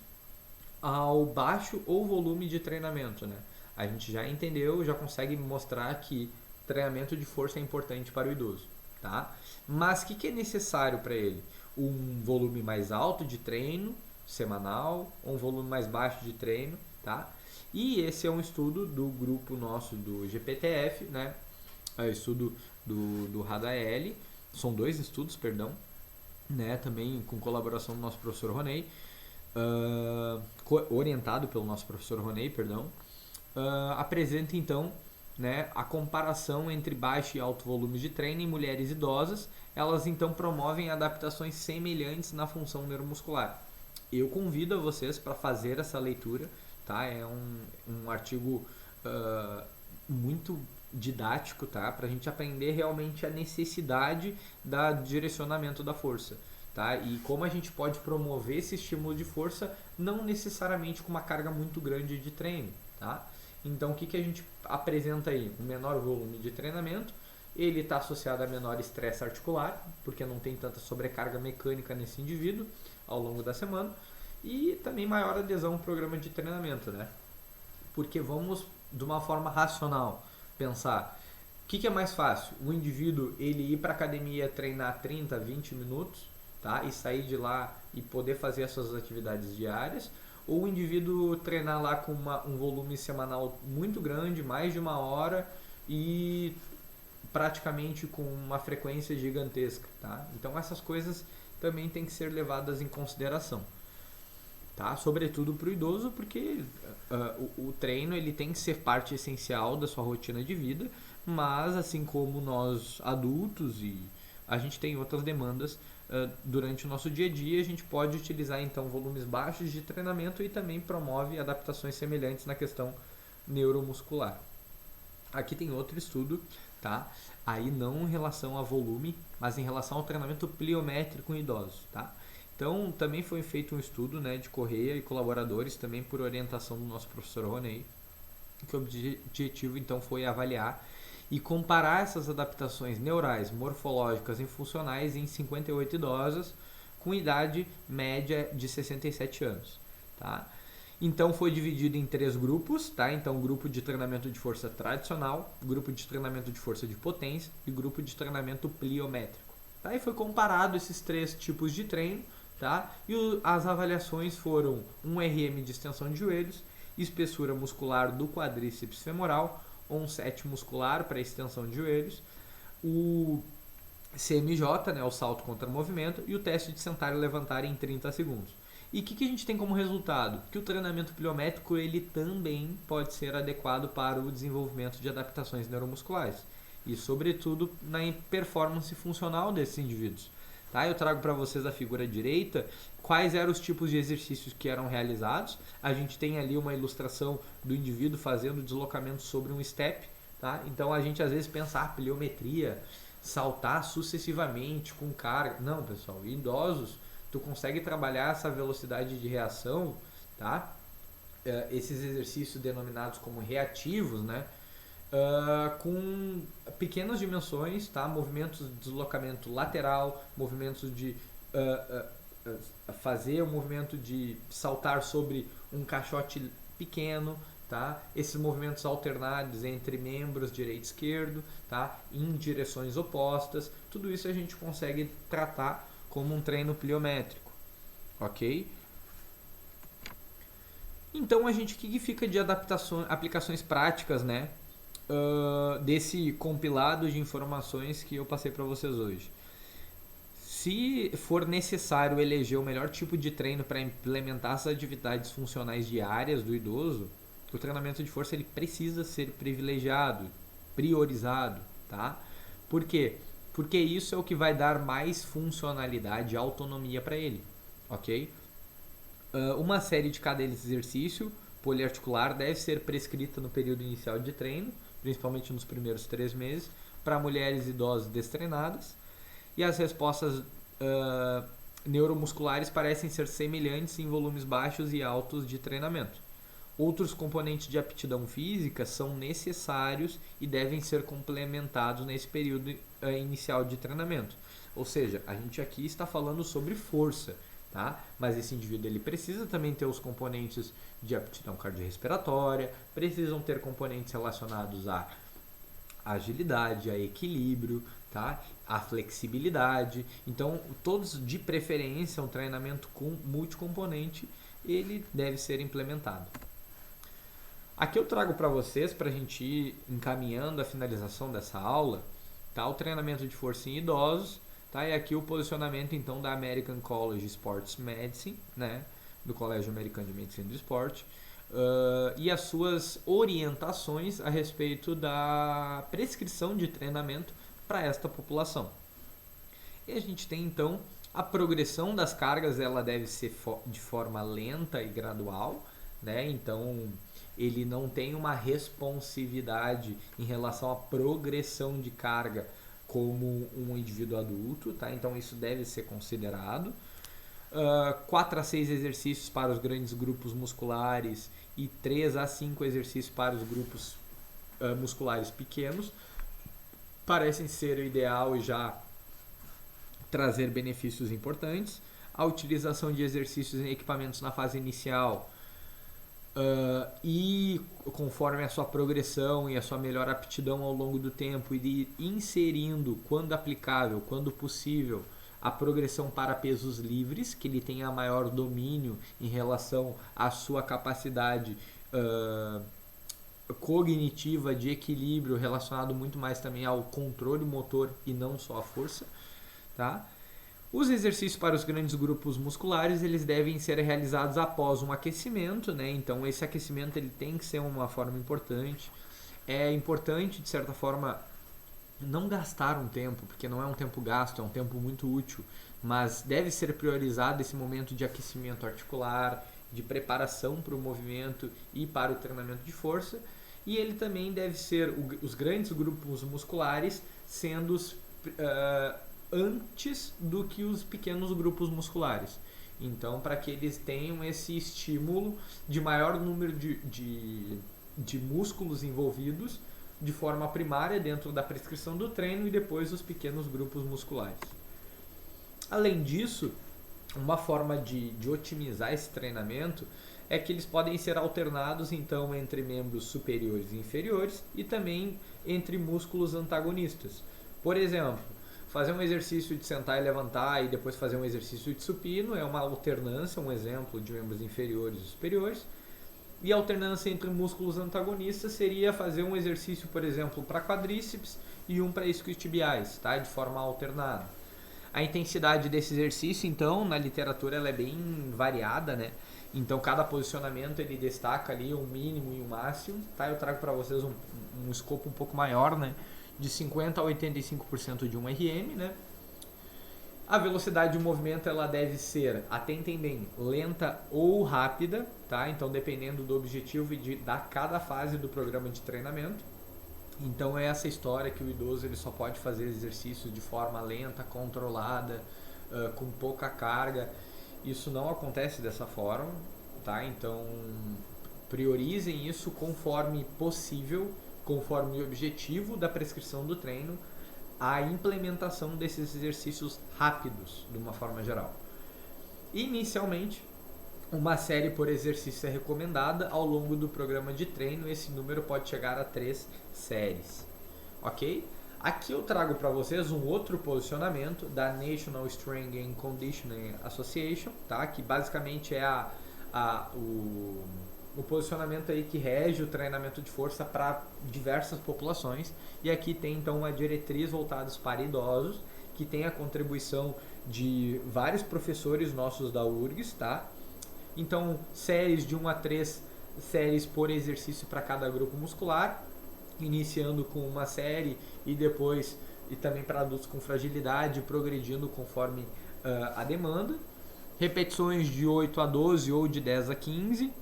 ao baixo ou volume de treinamento. Né? A gente já entendeu, já consegue mostrar que treinamento de força é importante para o idoso. Tá? Mas o que é necessário para ele? Um volume mais alto de treino semanal, um volume mais baixo de treino, tá? E esse é um estudo do grupo nosso do GPTF, né? É estudo do RADAL, são 2 estudos, perdão, né? Também com colaboração do nosso professor Ronei, orientado pelo nosso professor Roney, perdão, apresenta então, né, a comparação entre baixo e alto volume de treino em mulheres idosas. Elas então promovem adaptações semelhantes na função neuromuscular. Eu convido a vocês para fazer essa leitura, tá? É um artigo muito didático, tá? Para a gente aprender realmente a necessidade da direcionamento da força, tá? E como a gente pode promover esse estímulo de força, não necessariamente com uma carga muito grande de treino, tá? Então, o que a gente apresenta aí? Um menor volume de treinamento, ele está associado a menor estresse articular, porque não tem tanta sobrecarga mecânica nesse indivíduo ao longo da semana, e também maior adesão ao programa de treinamento, né? Porque vamos, de uma forma racional, pensar, o que é mais fácil? O indivíduo ele ir para a academia treinar 30, 20 minutos, tá? E sair de lá e poder fazer as suas atividades diárias, ou o indivíduo treinar lá com um volume semanal muito grande, mais de 1 hora, e praticamente com uma frequência gigantesca, tá? Então essas coisas também têm que ser levadas em consideração, tá? Sobretudo para o idoso, porque o treino ele tem que ser parte essencial da sua rotina de vida, mas assim como nós adultos e a gente tem outras demandas durante o nosso dia a dia, a gente pode utilizar então volumes baixos de treinamento e também promove adaptações semelhantes na questão neuromuscular. Aqui tem outro estudo, tá? Aí não em relação a volume, mas em relação ao treinamento pliométrico em idosos, tá? Então, também foi feito um estudo, né, de Correia e colaboradores, também por orientação do nosso professor Roney, que o objetivo então foi avaliar e comparar essas adaptações neurais, morfológicas e funcionais em 58 idosos com idade média de 67 anos, tá? Então foi dividido em 3 grupos, tá? Então grupo de treinamento de força tradicional, grupo de treinamento de força de potência e grupo de treinamento pliométrico. Tá? E foi comparado esses 3 tipos de treino, tá? E as avaliações foram um RM de extensão de joelhos, espessura muscular do quadríceps femoral, um set muscular para extensão de joelhos, o CMJ, né, o salto contra movimento, e o teste de sentar e levantar em 30 segundos. E o que a gente tem como resultado? Que o treinamento pliométrico ele também pode ser adequado para o desenvolvimento de adaptações neuromusculares e, sobretudo, na performance funcional desses indivíduos. Tá? Eu trago para vocês a figura direita quais eram os tipos de exercícios que eram realizados. A gente tem ali uma ilustração do indivíduo fazendo deslocamento sobre um step. Tá? Então a gente às vezes pensa, pliometria, saltar sucessivamente com carga. Não, pessoal, idosos, tu consegue trabalhar essa velocidade de reação, tá? Esses exercícios denominados como reativos, né? Com pequenas dimensões, tá? Movimentos de deslocamento lateral, movimentos de fazer o movimento de saltar sobre um caixote pequeno, tá? Esses movimentos alternados entre membros direito e esquerdo, tá? Em direções opostas, tudo isso a gente consegue tratar como um treino pliométrico, ok? Então a gente, o que fica de adaptações, aplicações práticas, né? Desse compilado de informações que eu passei para vocês hoje. Se for necessário eleger o melhor tipo de treino para implementar as atividades funcionais diárias do idoso, o treinamento de força ele precisa ser privilegiado, priorizado, tá? Por quê? Porque isso é o que vai dar mais funcionalidade e autonomia para ele, ok? Uma série de cada exercício poliarticular deve ser prescrita no período inicial de treino, principalmente nos primeiros 3 meses, para mulheres idosas destreinadas, e as respostas neuromusculares parecem ser semelhantes em volumes baixos e altos de treinamento. Outros componentes de aptidão física são necessários e devem ser complementados nesse período inicial de treinamento. Ou seja, a gente aqui está falando sobre força, tá? Mas esse indivíduo ele precisa também ter os componentes de aptidão cardiorrespiratória, precisam ter componentes relacionados à agilidade, a equilíbrio, tá? A flexibilidade. Então, todos de preferência, um treinamento com multicomponente, ele deve ser implementado. Aqui eu trago para vocês, para a gente ir encaminhando a finalização dessa aula, tá? O treinamento de força em idosos, tá? E aqui o posicionamento então da American College Sports Medicine, né? do Colégio Americano de Medicina do Esporte, e as suas orientações a respeito da prescrição de treinamento para esta população. E a gente tem então a progressão das cargas, ela deve ser de forma lenta e gradual, né? Então ele não tem uma responsividade em relação à progressão de carga como um indivíduo adulto, tá? Então isso deve ser considerado. 4 a 6 exercícios para os grandes grupos musculares e 3 a 5 exercícios para os grupos musculares pequenos parecem ser o ideal e já trazer benefícios importantes. A utilização de exercícios em equipamentos na fase inicial e conforme a sua progressão e a sua melhor aptidão ao longo do tempo, e inserindo, quando aplicável, quando possível, a progressão para pesos livres, que ele tenha maior domínio em relação à sua capacidade cognitiva de equilíbrio, relacionado muito mais também ao controle motor e não só à força, tá? Os exercícios para os grandes grupos musculares, eles devem ser realizados após um aquecimento, né? Então esse aquecimento ele tem que ser uma forma importante. É importante, de certa forma, não gastar um tempo, porque não é um tempo gasto, é um tempo muito útil, mas deve ser priorizado esse momento de aquecimento articular, de preparação para o movimento e para o treinamento de força. E ele também deve ser, os grandes grupos musculares sendo antes do que os pequenos grupos musculares. Então, para que eles tenham esse estímulo de maior número de músculos envolvidos de forma primária dentro da prescrição do treino e depois os pequenos grupos musculares. Além disso, uma forma de otimizar esse treinamento é que eles podem ser alternados então entre membros superiores e inferiores e também entre músculos antagonistas. Por exemplo, fazer um exercício de sentar e levantar e depois fazer um exercício de supino é uma alternância, um exemplo de membros inferiores e superiores. E a alternância entre músculos antagonistas seria fazer um exercício, por exemplo, para quadríceps e um para isquiotibiais, tá? De forma alternada. A intensidade desse exercício, então, na literatura ela é bem variada, né? Então, cada posicionamento ele destaca ali um mínimo e um máximo, tá? Eu trago para vocês um escopo um pouco maior, né? De 50% a 85% de um RM, né? A velocidade de movimento ela deve ser, atentem bem, lenta ou rápida, tá? Então, dependendo do objetivo e da cada fase do programa de treinamento. Então, é essa história que o idoso ele só pode fazer exercícios de forma lenta, controlada, com pouca carga. Isso não acontece dessa forma, tá? Então, priorizem isso conforme possível, conforme o objetivo da prescrição do treino, a implementação desses exercícios rápidos, de uma forma geral. Inicialmente, uma série por exercício é recomendada ao longo do programa de treino. Esse número pode chegar a 3 séries, ok? Aqui eu trago para vocês um outro posicionamento da National Strength and Conditioning Association, tá? Que basicamente é o posicionamento aí que rege o treinamento de força para diversas populações. E aqui tem então uma diretriz voltada para idosos, que tem a contribuição de vários professores nossos da URGS, tá? Então, séries de 1 a 3 séries por exercício para cada grupo muscular, iniciando com uma série e depois, e também para adultos com fragilidade, progredindo conforme a demanda. Repetições de 8 a 12 ou de 10 a 15,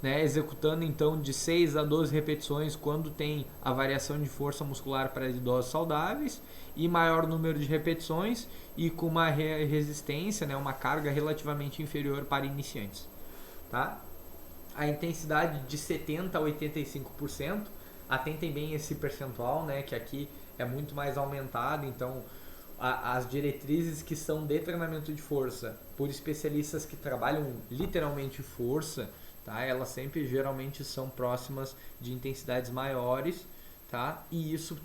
né, executando então de 6 a 12 repetições quando tem a variação de força muscular para idosos saudáveis, e maior número de repetições e com uma resistência, né, uma carga relativamente inferior para iniciantes, tá? A intensidade de 70 a 85%, atentem bem esse percentual, né, que aqui é muito mais aumentado. Então as diretrizes que são de treinamento de força por especialistas que trabalham literalmente força, tá? Elas sempre geralmente são próximas de intensidades maiores, tá? E isso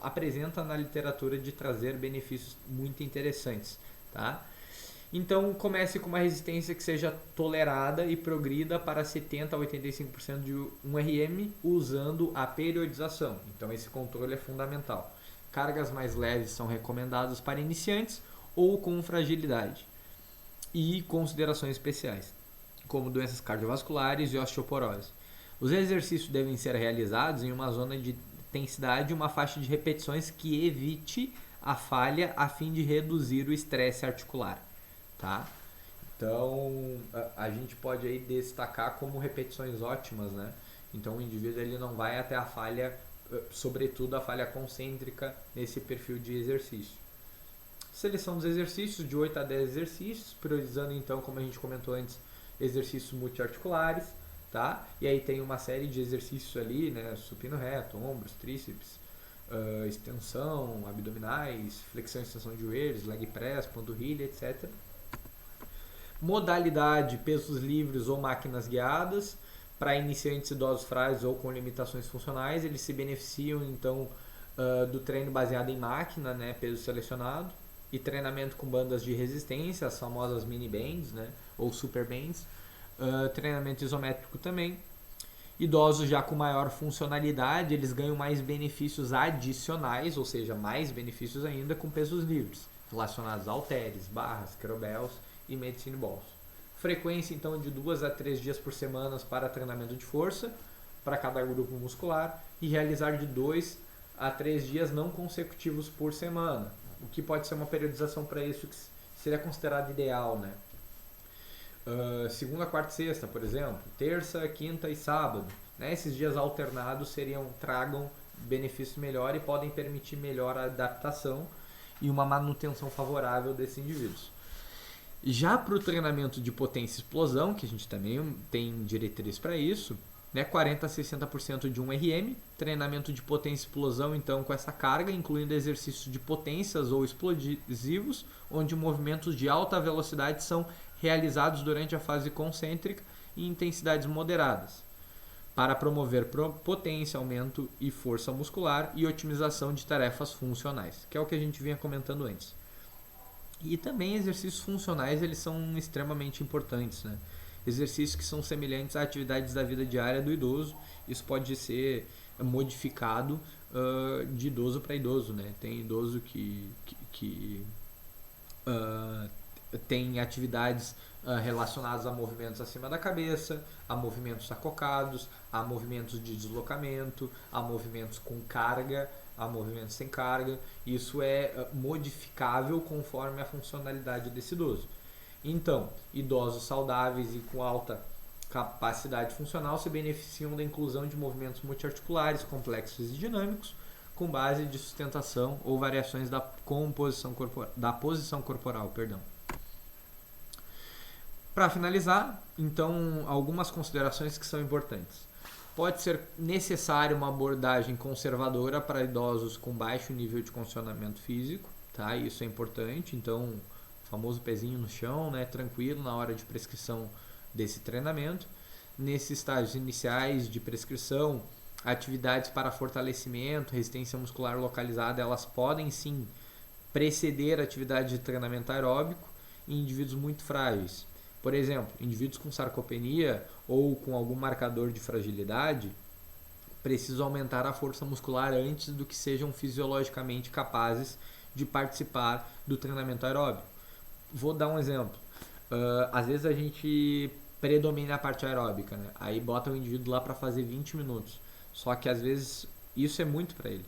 apresenta na literatura de trazer benefícios muito interessantes, tá? Então comece com uma resistência que seja tolerada e progrida para 70 a 85% de um RM usando a periodização. Então esse controle é fundamental. Cargas mais leves são recomendadas para iniciantes ou com fragilidade. e considerações especiais, como doenças cardiovasculares e osteoporose. Os exercícios devem ser realizados em uma zona de intensidade e uma faixa de repetições que evite a falha a fim de reduzir o estresse articular, tá? Então, a gente pode aí destacar como repetições ótimas, né? Então, o indivíduo ele não vai até a falha, sobretudo a falha concêntrica nesse perfil de exercício. Seleção dos exercícios, de 8 a 10 exercícios, priorizando então, como a gente comentou antes, exercícios multiarticulares, tá? E aí tem uma série de exercícios ali, né? Supino reto, ombros, tríceps, extensão, abdominais, flexão e extensão de joelhos, leg press, panturrilha, etc. Modalidade, pesos livres ou máquinas guiadas. Para iniciantes idosos frágeis ou com limitações funcionais, eles se beneficiam então do treino baseado em máquina, né? Peso selecionado. E treinamento com bandas de resistência, as famosas mini bands, né? Ou super bands. Treinamento isométrico também. Idosos já com maior funcionalidade, eles ganham mais benefícios adicionais, ou seja, mais benefícios ainda com pesos livres, relacionados a halteres, barras, kettlebells e medicine balls. Frequência então de 2 a 3 dias por semana para treinamento de força, para cada grupo muscular, e realizar de 2 a 3 dias não consecutivos por semana, o que pode ser uma periodização para isso que seria considerado ideal, né? Segunda, quarta e sexta, por exemplo, terça, quinta e sábado, né? Esses dias alternados tragam benefício melhor e podem permitir melhor adaptação e uma manutenção favorável desses indivíduos. Já para o treinamento de potência e explosão, que a gente também tem diretriz para isso, né? 40 a 60% de 1RM, treinamento de potência e explosão então com essa carga, incluindo exercícios de potências ou explosivos, onde movimentos de alta velocidade são realizados durante a fase concêntrica e intensidades moderadas, para promover potência, aumento e força muscular e otimização de tarefas funcionais, que é o que a gente vinha comentando antes. E também exercícios funcionais, eles são extremamente importantes, né? Exercícios que são semelhantes a atividades da vida diária do idoso. Isso pode ser modificado de idoso para idoso, né? Tem idoso que tem atividades relacionadas a movimentos acima da cabeça, a movimentos acocados, a movimentos de deslocamento, a movimentos com carga, a movimentos sem carga. Isso é modificável conforme a funcionalidade desse idoso. Então, idosos saudáveis e com alta capacidade funcional se beneficiam da inclusão de movimentos multiarticulares complexos e dinâmicos com base de sustentação ou variações da posição corporal. Para finalizar, então, algumas considerações que são importantes. Pode ser necessária uma abordagem conservadora para idosos com baixo nível de condicionamento físico, tá? Isso é importante, então, o famoso pezinho no chão, né? Tranquilo na hora de prescrição desse treinamento. Nesses estágios iniciais de prescrição, atividades para fortalecimento, resistência muscular localizada, elas podem sim preceder a atividade de treinamento aeróbico em indivíduos muito frágeis. Por exemplo, indivíduos com sarcopenia ou com algum marcador de fragilidade precisam aumentar a força muscular antes do que sejam fisiologicamente capazes de participar do treinamento aeróbico. Vou dar um exemplo. Às vezes a gente predomina a parte aeróbica, né? Aí bota o indivíduo lá para fazer 20 minutos. Só que às vezes isso é muito para ele.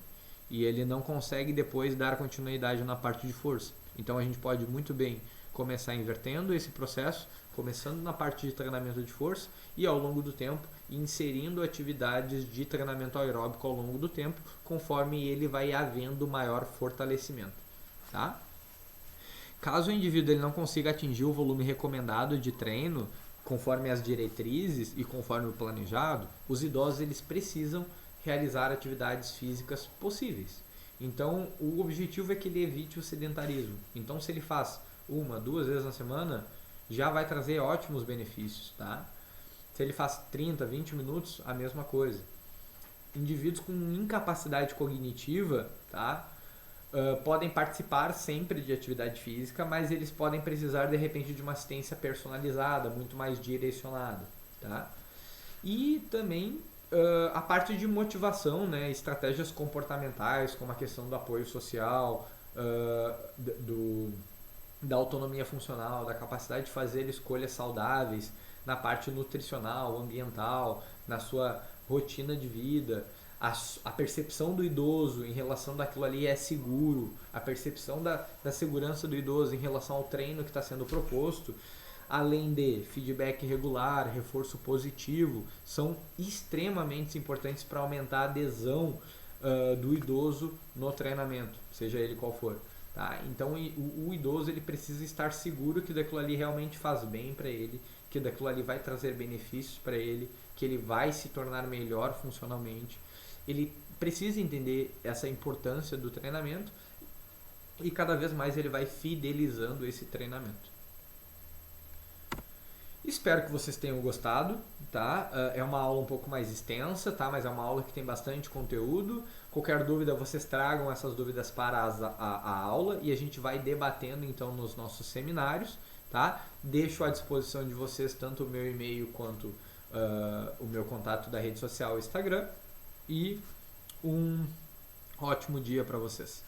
E ele não consegue depois dar continuidade na parte de força. Então a gente pode muito bem começar invertendo esse processo, começando na parte de treinamento de força e ao longo do tempo inserindo atividades de treinamento aeróbico ao longo do tempo, conforme ele vai havendo maior fortalecimento, tá? Caso o indivíduo ele não consiga atingir o volume recomendado de treino, conforme as diretrizes e conforme o planejado, os idosos eles precisam realizar atividades físicas possíveis. Então, o objetivo é que ele evite o sedentarismo. Então, se ele faz 1, 2 vezes na semana, já vai trazer ótimos benefícios, tá? Se ele faz 30, 20 minutos, a mesma coisa. Indivíduos com incapacidade cognitiva, tá? Podem participar sempre de atividade física, mas eles podem precisar de repente de uma assistência personalizada, muito mais direcionada, tá? E também a parte de motivação, né? Estratégias comportamentais, como a questão do apoio social, da autonomia funcional, da capacidade de fazer escolhas saudáveis na parte nutricional, ambiental, na sua rotina de vida, a percepção do idoso em relação daquilo ali é seguro, a percepção da segurança do idoso em relação ao treino que está sendo proposto, além de feedback regular, reforço positivo, são extremamente importantes para aumentar a adesão do idoso no treinamento, seja ele qual for. Tá? Então o idoso ele precisa estar seguro que daquilo ali realmente faz bem para ele, que daquilo ali vai trazer benefícios para ele, que ele vai se tornar melhor funcionalmente. Ele precisa entender essa importância do treinamento e cada vez mais ele vai fidelizando esse treinamento. Espero que vocês tenham gostado, tá? É uma aula um pouco mais extensa, tá? Mas é uma aula que tem bastante conteúdo. Qualquer dúvida, vocês tragam essas dúvidas para a aula e a gente vai debatendo então nos nossos seminários, tá? Deixo à disposição de vocês tanto o meu e-mail quanto o meu contato da rede social Instagram e um ótimo dia para vocês.